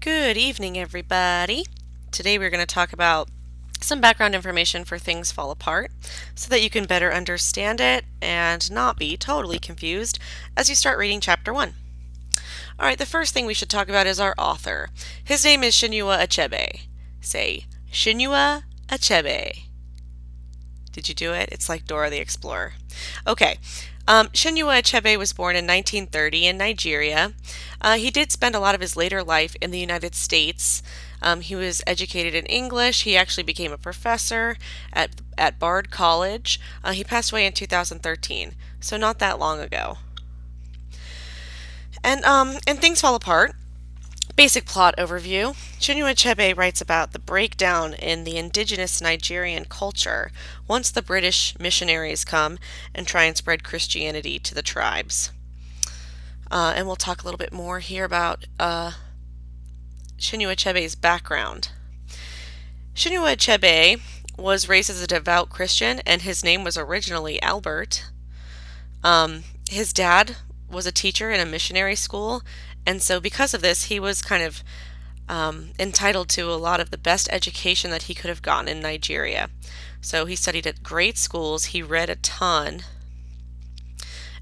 Good evening, everybody. Today we're going to talk about some background information for Things Fall Apart so that you can better understand it and not be totally confused as you start reading Chapter 1. Alright, the first thing we should talk about is our author. His name is Chinua Achebe. Say, Chinua Achebe. Did you do it? It's like Dora the Explorer. Okay. Chinua Achebe was born in 1930 in Nigeria. He did spend a lot of his later life in the United States. He was educated in English. He actually became a professor at Bard College. He passed away in 2013, so not that long ago. And Things Fall Apart. Basic plot overview. Chinua Achebe writes about the breakdown in the indigenous Nigerian culture once the British missionaries come and try and spread Christianity to the tribes. And we'll talk a little bit more here about Chinua Achebe's background. Chinua Achebe was raised as a devout Christian, and his name was originally Albert. His dad was a teacher in a missionary school, and so because of this, he was kind of entitled to a lot of the best education that he could have gotten in Nigeria. So he studied at great schools, he read a ton,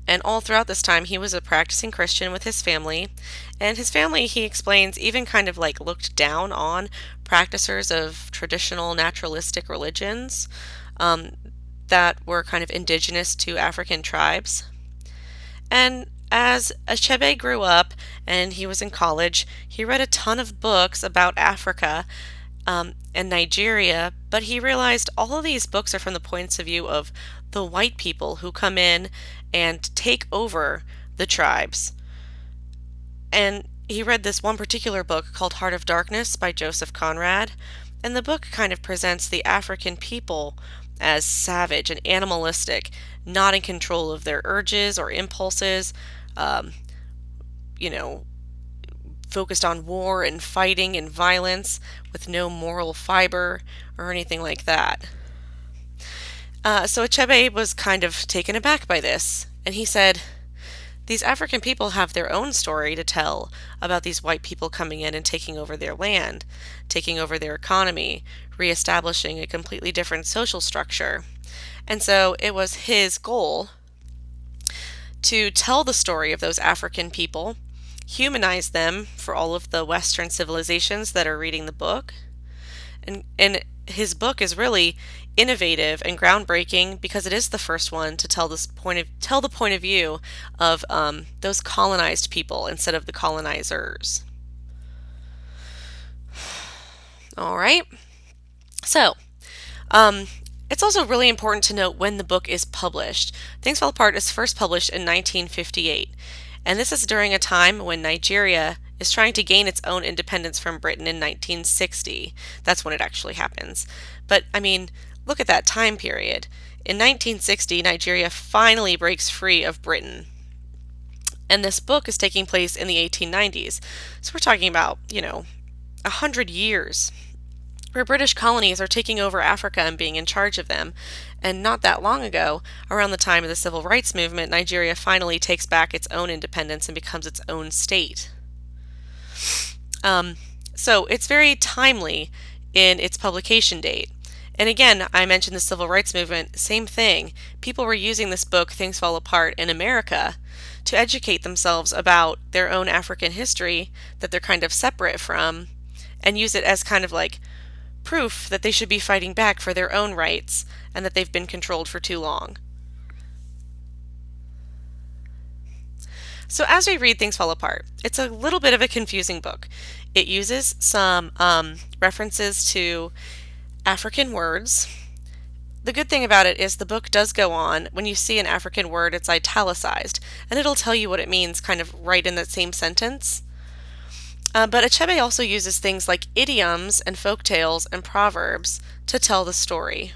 and all throughout this time he was a practicing Christian with his family. And his family, he explains, even kind of like looked down on practicers of traditional naturalistic religions that were kind of indigenous to African tribes. And as Achebe grew up and he was in college, he read a ton of books about Africa and Nigeria, but he realized all of these books are from the points of view of the white people who come in and take over the tribes. And he read this one particular book called Heart of Darkness by Joseph Conrad, and the book kind of presents the African people as savage and animalistic, not in control of their urges or impulses, focused on war and fighting and violence with no moral fiber or anything like that. So Achebe was kind of taken aback by this, and he said, these African people have their own story to tell about these white people coming in and taking over their land, taking over their economy, reestablishing a completely different social structure. And so it was his goal to tell the story of those African people, humanize them for all of the Western civilizations that are reading the book. And his book is really innovative and groundbreaking because it is the first one to tell the point of view of those colonized people instead of the colonizers. All right. So, it's also really important to note when the book is published. Things Fall Apart is first published in 1958, and this is during a time when Nigeria is trying to gain its own independence from Britain in 1960. That's when it actually happens. But, I mean, look at that time period. In 1960, Nigeria finally breaks free of Britain. And this book is taking place in the 1890s. So we're talking about, 100 years where British colonies are taking over Africa and being in charge of them. And not that long ago, around the time of the Civil Rights Movement, Nigeria finally takes back its own independence and becomes its own state. So it's very timely in its publication date. And again, I mentioned the Civil Rights Movement, same thing. People were using this book, Things Fall Apart, in America to educate themselves about their own African history that they're kind of separate from, and use it as kind of like proof that they should be fighting back for their own rights and that they've been controlled for too long. So as we read Things Fall Apart, it's a little bit of a confusing book. It uses some references to African words. The good thing about it is the book does go on. When you see an African word, it's italicized, and it'll tell you what it means kind of right in that same sentence. But Achebe also uses things like idioms and folktales and proverbs to tell the story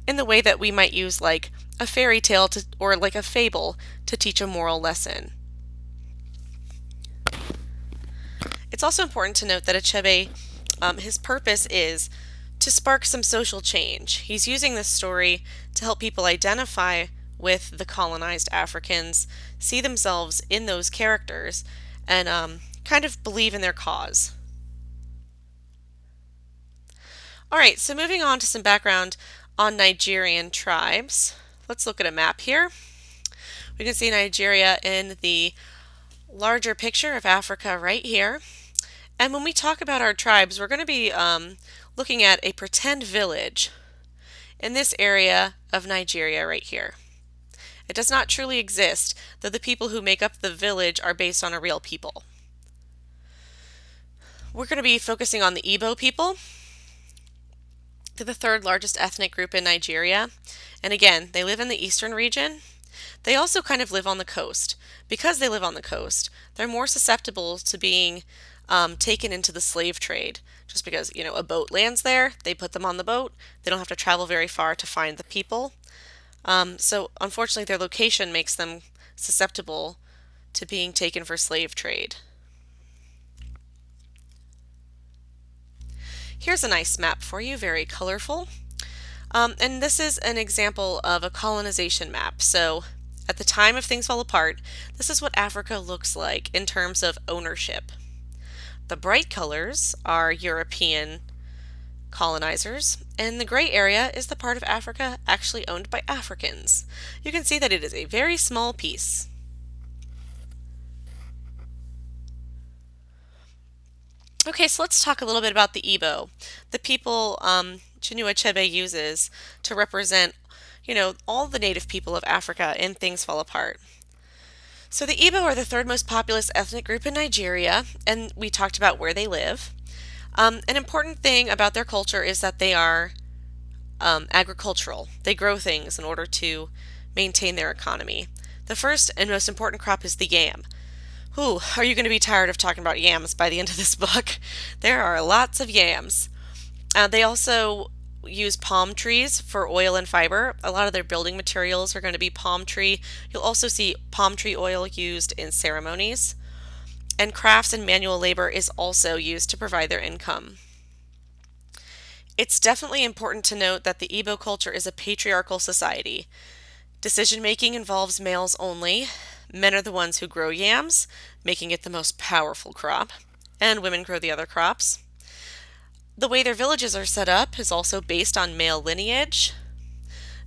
in the way that we might use like a fairy tale or like a fable to teach a moral lesson. It's also important to note that Achebe, his purpose is to spark some social change. He's using this story to help people identify with the colonized Africans, see themselves in those characters, and kind of believe in their cause. All right, so moving on to some background on Nigerian tribes. Let's look at a map here. We can see Nigeria in the larger picture of Africa right here. And when we talk about our tribes, we're going to be looking at a pretend village in this area of Nigeria right here. It does not truly exist, though the people who make up the village are based on a real people. We're going to be focusing on the Igbo people. They're the third largest ethnic group in Nigeria. And again, they live in the eastern region. They also kind of live on the coast. Because they live on the coast, they're more susceptible to being taken into the slave trade. Just because, a boat lands there, they put them on the boat. They don't have to travel very far to find the people. So unfortunately, their location makes them susceptible to being taken for slave trade. Here's a nice map for you, very colorful. And this is an example of a colonization map. So at the time of things fall apart, this is what Africa looks like in terms of ownership. The bright colors are European colonizers, and the gray area is the part of Africa actually owned by Africans. You can see that it is a very small piece. Okay, so let's talk a little bit about the Igbo, the people Chinua Achebe uses to represent, all the native people of Africa in Things Fall Apart. So the Igbo are the third most populous ethnic group in Nigeria, and we talked about where they live. An important thing about their culture is that they are agricultural. They grow things in order to maintain their economy. The first and most important crop is the yam. Ooh, are you going to be tired of talking about yams by the end of this book? There are lots of yams. They also use palm trees for oil and fiber. A lot of their building materials are going to be palm tree. You'll also see palm tree oil used in ceremonies. And crafts and manual labor is also used to provide their income. It's definitely important to note that the Igbo culture is a patriarchal society. Decision making involves males only. Men are the ones who grow yams, making it the most powerful crop, and women grow the other crops. The way their villages are set up is also based on male lineage.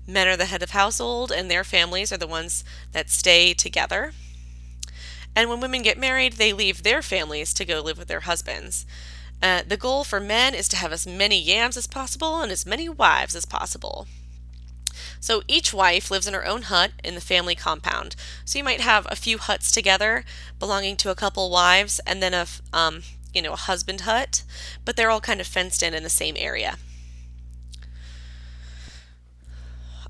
Men are the head of household, and their families are the ones that stay together. And when women get married, they leave their families to go live with their husbands. The goal for men is to have as many yams as possible and as many wives as possible. So each wife lives in her own hut in the family compound. So you might have a few huts together belonging to a couple wives and then a husband hut, but they're all kind of fenced in the same area.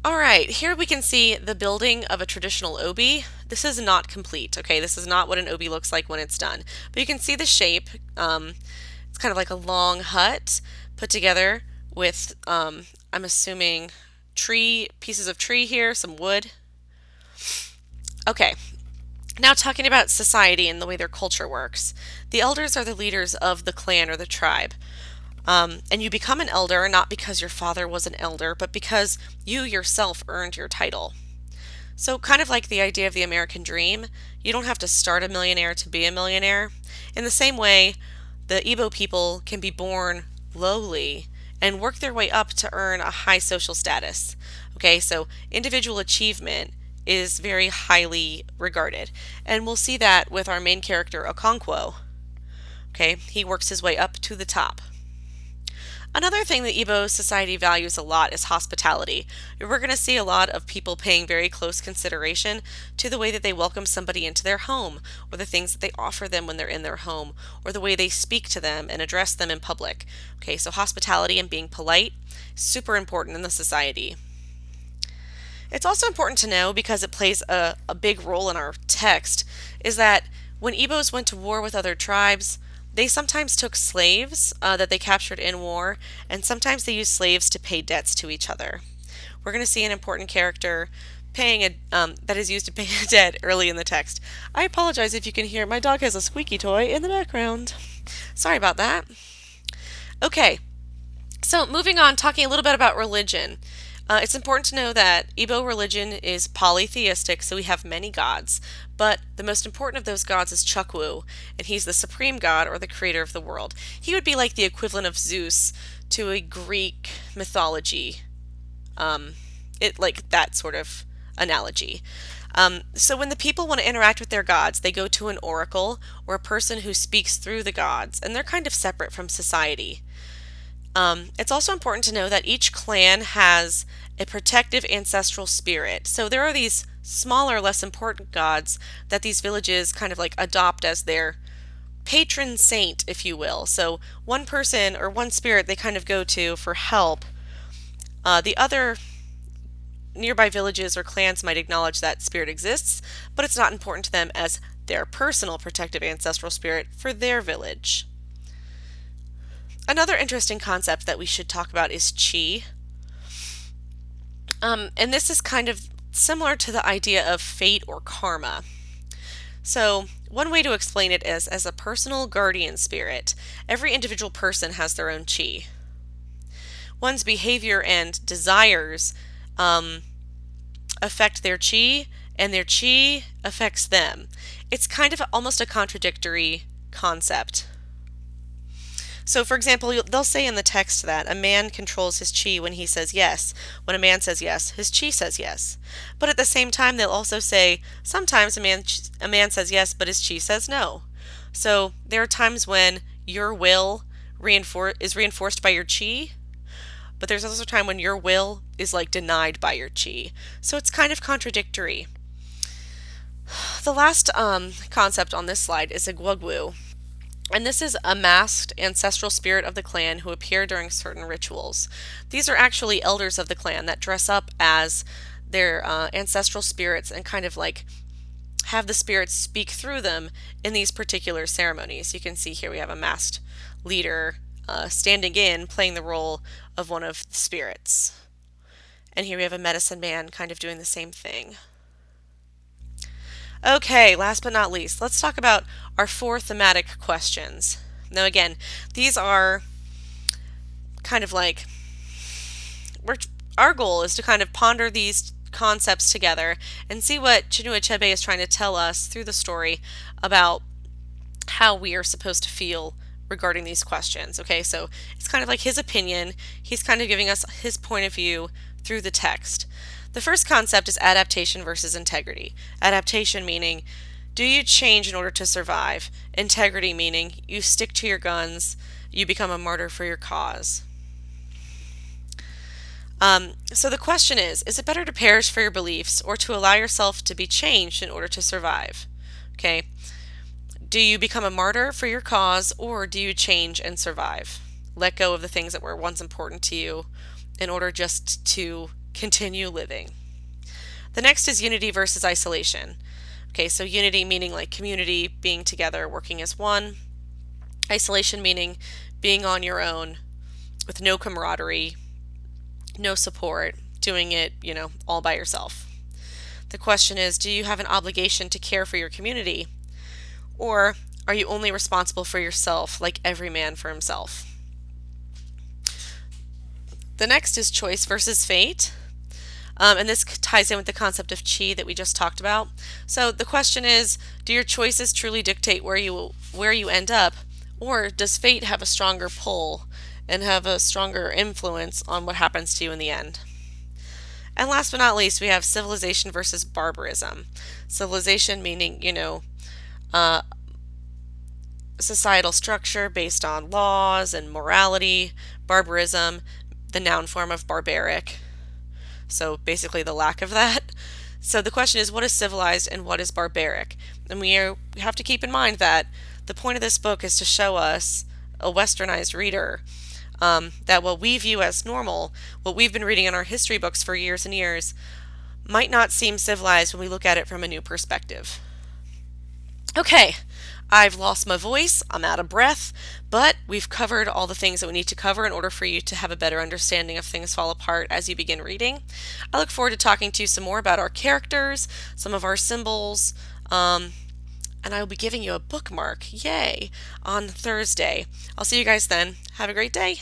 All right, here we can see the building of a traditional obi. This is not complete, okay? This is not what an obi looks like when it's done. But you can see the shape. It's kind of like a long hut put together with, I'm assuming, pieces of tree here, some wood. Okay, now talking about society and the way their culture works. The elders are the leaders of the clan or the tribe. And you become an elder not because your father was an elder, but because you yourself earned your title. So kind of like the idea of the American dream, you don't have to start a millionaire to be a millionaire. In the same way, the Igbo people can be born lowly and work their way up to earn a high social status. Okay, so individual achievement is very highly regarded. And we'll see that with our main character, Okonkwo. Okay, he works his way up to the top. Another thing that Igbo society values a lot is hospitality. We're going to see a lot of people paying very close consideration to the way that they welcome somebody into their home, or the things that they offer them when they're in their home, or the way they speak to them and address them in public. Okay, so hospitality and being polite is super important in the society. It's also important to know, because it plays a big role in our text, is that when Igbos went to war with other tribes, they sometimes took slaves that they captured in war, and sometimes they used slaves to pay debts to each other. We're going to see an important character that is used to pay a debt early in the text. I apologize if you can hear my dog has a squeaky toy in the background. Sorry about that. Okay, so moving on, talking a little bit about religion. It's important to know that Igbo religion is polytheistic, so we have many gods, but the most important of those gods is Chukwu, and he's the supreme god or the creator of the world. He would be like the equivalent of Zeus to a Greek mythology, like that sort of analogy. So when the people want to interact with their gods, they go to an oracle or a person who speaks through the gods, and they're kind of separate from society. It's also important to know that each clan has a protective ancestral spirit. So there are these smaller, less important gods that these villages kind of like adopt as their patron saint, if you will. So one person or one spirit they kind of go to for help. The other nearby villages or clans might acknowledge that spirit exists, but it's not important to them as their personal protective ancestral spirit for their village. Another interesting concept that we should talk about is chi. And this is kind of similar to the idea of fate or karma. So one way to explain it is as a personal guardian spirit. Every individual person has their own chi. One's behavior and desires affect their chi, and their chi affects them. It's kind of almost a contradictory concept. So, for example, they'll say in the text that a man controls his chi when he says yes. When a man says yes, his chi says yes. But at the same time, they'll also say sometimes a man says yes, but his chi says no. So there are times when your will is reinforced by your chi, but there's also a time when your will is like denied by your chi. So it's kind of contradictory. The last concept on this slide is a gwugwu. And this is a masked ancestral spirit of the clan who appear during certain rituals. These are actually elders of the clan that dress up as their ancestral spirits and kind of like have the spirits speak through them in these particular ceremonies. You can see here we have a masked leader standing in, playing the role of one of the spirits. And here we have a medicine man kind of doing the same thing. Okay, last but not least, let's talk about our 4 thematic questions. Now again, these are kind of like, our goal is to kind of ponder these concepts together and see what Chinua Achebe is trying to tell us through the story about how we are supposed to feel regarding these questions. Okay, so it's kind of like his opinion. He's kind of giving us his point of view through the text. The first concept is adaptation versus integrity. Adaptation meaning, do you change in order to survive? Integrity meaning, you stick to your guns, you become a martyr for your cause. So the question is it better to perish for your beliefs or to allow yourself to be changed in order to survive? Okay. Do you become a martyr for your cause, or do you change and survive? Let go of the things that were once important to you in order just to continue living. The next is unity versus isolation. Okay, so unity meaning like community, being together, working as one. Isolation meaning being on your own with no camaraderie, no support, doing it, all by yourself. The question is, do you have an obligation to care for your community? Or are you only responsible for yourself, like every man for himself? The next is choice versus fate. And this ties in with the concept of chi that we just talked about. So the question is, do your choices truly dictate where you end up, or does fate have a stronger pull and have a stronger influence on what happens to you in the end? And last but not least, we have civilization versus barbarism. Civilization meaning, societal structure based on laws and morality. Barbarism, the noun form of barbaric. So basically the lack of that. So the question is, what is civilized and what is barbaric? And we have to keep in mind that the point of this book is to show us, a westernized reader, that what we view as normal, what we've been reading in our history books for years and years, might not seem civilized when we look at it from a new perspective. Okay, I've lost my voice, I'm out of breath, but we've covered all the things that we need to cover in order for you to have a better understanding of Things Fall Apart as you begin reading. I look forward to talking to you some more about our characters, some of our symbols, and I will be giving you a bookmark, yay, on Thursday. I'll see you guys then. Have a great day.